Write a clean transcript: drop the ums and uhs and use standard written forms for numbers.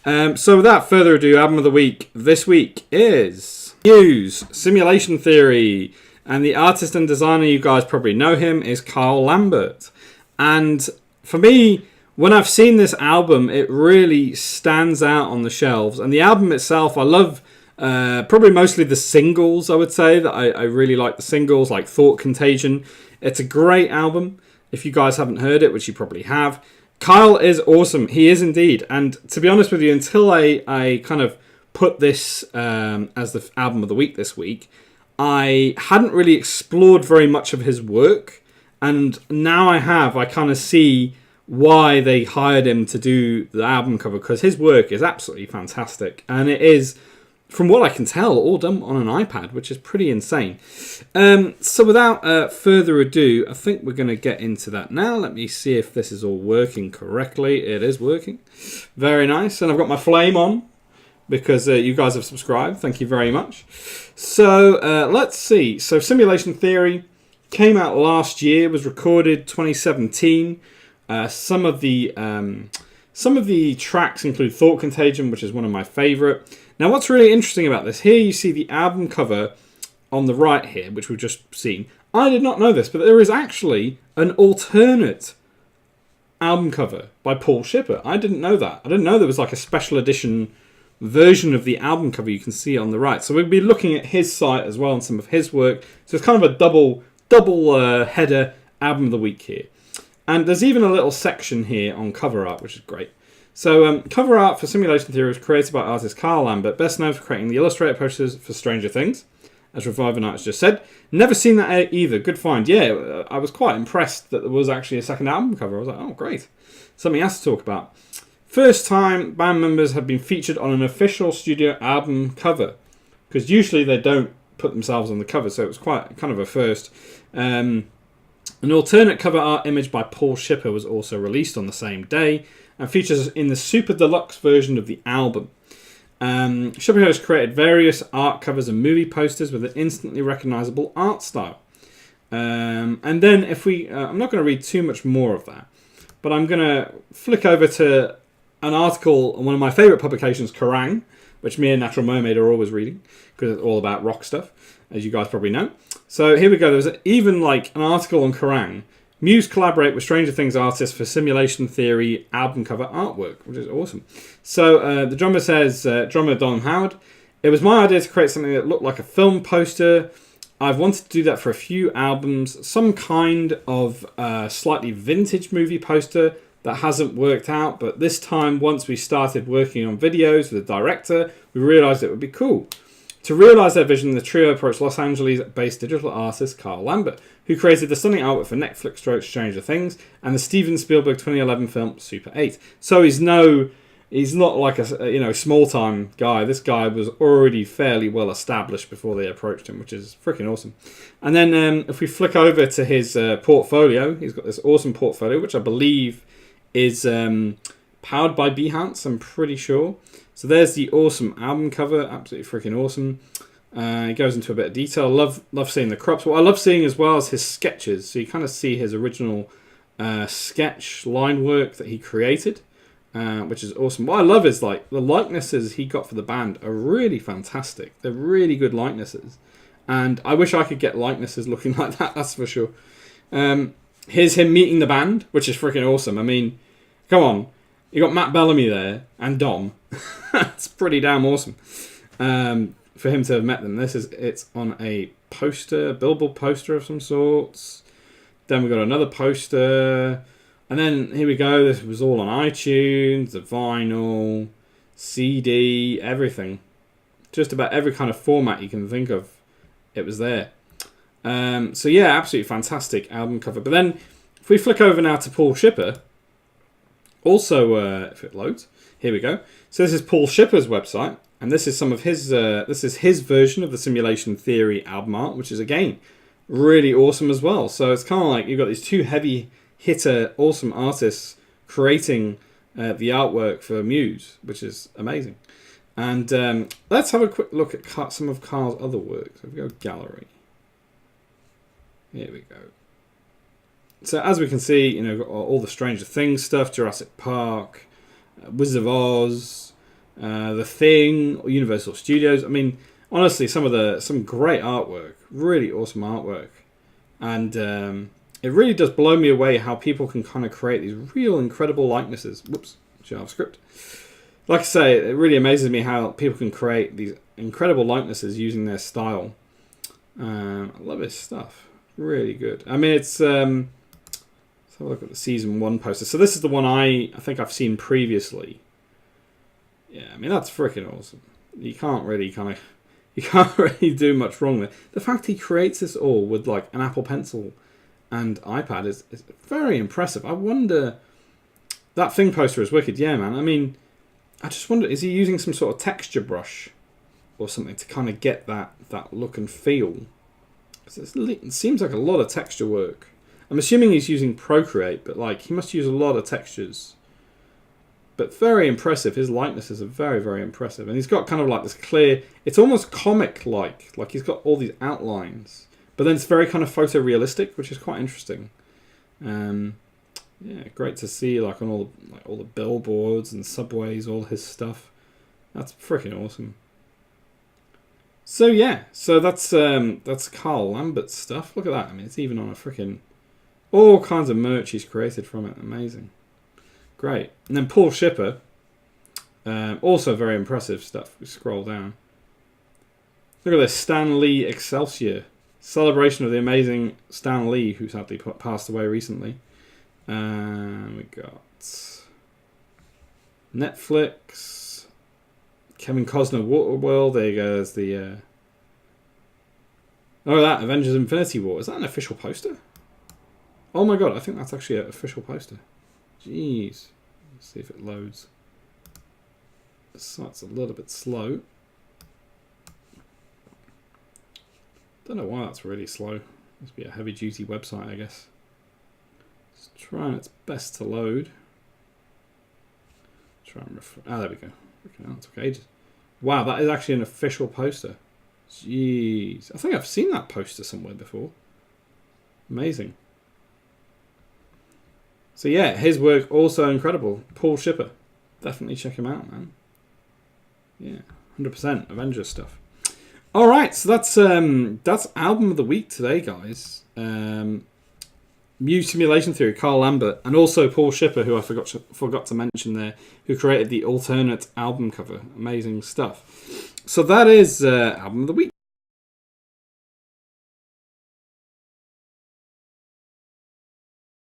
So without further ado, album of the week this week is Muse, Simulation Theory. And the artist and designer, you guys probably know him, is Kyle Lambert. And for me, when I've seen this album, it really stands out on the shelves. And the album itself, I love probably mostly the singles, I would say. That I really like the singles, like Thought Contagion. It's a great album. If you guys haven't heard it, which you probably have. Kyle is awesome. He is indeed. And to be honest with you, until I kind of put this as the album of the week this week, I hadn't really explored very much of his work. And now I have. I kind of see why they hired him to do the album cover, because his work is absolutely fantastic. And it is, from what I can tell, all done on an iPad, which is pretty insane. So without further ado, I think we're going to get into that now. Let me see if this is all working correctly. It is working. Very nice. And I've got my flame on because you guys have subscribed. Thank you very much. So let's see. So Simulation Theory came out last year, was recorded 2017. Some of the tracks include Thought Contagion, which is one of my favourite. Now, what's really interesting about this, here you see the album cover on the right here, which we've just seen. I did not know this, but there is actually an alternate album cover by Paul Shipper. I didn't know that. I didn't know there was like a special edition version of the album cover you can see on the right. So we'll be looking at his site as well and some of his work. So it's kind of a double header album of the week here. And there's even a little section here on cover art, which is great. So cover art for Simulation Theory was created by artist Kyle Lambert, best known for creating the illustrated posters for Stranger Things, as Reviver Night has just said. Never seen that either. Good find. Yeah, I was quite impressed that there was actually a second album cover. I was like, oh, great. Something else to talk about. First time band members have been featured on an official studio album cover, because usually they don't put themselves on the cover, so it was quite kind of a first. An alternate cover art image by Paul Shipper was also released on the same day and features in the super deluxe version of the album. Shipper has created various art covers and movie posters with an instantly recognizable art style. And then if we... I'm not going to read too much more of that, but I'm going to flick over to an article on one of my favourite publications, Kerrang!, which me and Natural Mermaid are always reading, because it's all about rock stuff, as you guys probably know. So here we go. There's even like an article on Kerrang! Muse collaborate with Stranger Things artists for Simulation Theory album cover artwork, which is awesome. So the drummer says, drummer Don Howard, it was my idea to create something that looked like a film poster. I've wanted to do that for a few albums. Some kind of slightly vintage movie poster that hasn't worked out. But this time, once we started working on videos with the director, we realised it would be cool. To realise their vision, the trio approached Los Angeles-based digital artist Kyle Lambert, who created the stunning artwork for Netflix stroke Stranger Things and the Steven Spielberg 2011 film Super 8. So he's not like a small-time guy. This guy was already fairly well established before they approached him, which is freaking awesome. And then if we flick over to his portfolio, he's got this awesome portfolio, which I believe is powered by Behance, I'm pretty sure. So there's the awesome album cover, absolutely freaking awesome. It goes into a bit of detail. Love seeing the crops. What I love seeing as well is his sketches. So you kind of see his original sketch line work that he created, which is awesome. What I love is like the likenesses he got for the band are really fantastic. They're really good likenesses, and I wish I could get likenesses looking like that. That's for sure. Here's him meeting the band, which is freaking awesome. I mean, come on. You got Matt Bellamy there and Dom. That's pretty damn awesome. For him to have met them. It's on a poster, billboard poster of some sorts. Then we've got another poster. And then here we go. This was all on iTunes, the vinyl, CD, everything. Just about every kind of format you can think of, it was there. So yeah, absolutely fantastic album cover. But then if we flick over now to Paul Shipper, also if it loads, here we go. So this is Paul Shipper's website, and this is some of his his version of the Simulation Theory album art, which is again really awesome as well. So it's kind of like you've got these two heavy hitter awesome artists creating the artwork for Muse, which is amazing. And let's have a quick look at some of Carl's other work. So if we go gallery. Here we go. So as we can see, got all the Stranger Things stuff, Jurassic Park, Wizard of Oz, The Thing, Universal Studios. I mean, honestly, some great artwork, really awesome artwork, and it really does blow me away how people can kind of create these real incredible likenesses. Whoops, JavaScript. Like I say, it really amazes me how people can create these incredible likenesses using their style. I love his stuff. Really good. I mean, it's... let's have a look at the Season 1 poster. So this is the one I think I've seen previously. Yeah, I mean, that's freaking awesome. You can't really do much wrong there. The fact he creates this all with like an Apple Pencil and iPad is very impressive. I wonder... That Thing poster is wicked. Yeah, man. I mean... I just wonder, is he using some sort of texture brush or something to kind of get that look and feel? Because it seems like a lot of texture work. I'm assuming he's using Procreate, but like he must use a lot of textures. But very impressive. His likenesses are very, very impressive. And he's got kind of like this clear, it's almost comic-like. Like he's got all these outlines. But then it's very kind of photorealistic, which is quite interesting. Yeah, great to see like on all the billboards and subways, all his stuff. That's freaking awesome. So yeah, so that's Carl Lambert's stuff. Look at that. I mean, it's even on a freaking all kinds of merch he's created from it. Amazing, great. And then Paul Shipper, also very impressive stuff. We scroll down. Look at this, Stan Lee Excelsior, celebration of the amazing Stan Lee, who sadly passed away recently. We got Netflix, Kevin Costner, Waterworld. There you go. There's the that Avengers Infinity War. Is that an official poster? Oh my god, I think that's actually an official poster. Jeez. Let's see if it loads. The site's a little bit slow. Don't know why that's really slow. Must be a heavy duty website, I guess. It's trying its best to load. Try and there we go. Okay, that took ages. Wow, that is actually an official poster. Jeez. I think I've seen that poster somewhere before. Amazing. So yeah, his work also incredible. Paul Shipper. Definitely check him out, man. Yeah, 100% Avengers stuff. Alright, so that's album of the week today, guys. Muse Simulation Theory, Carl Lambert, and also Paul Shipper, who I forgot to mention there, who created the alternate album cover. Amazing stuff. So that is album of the week.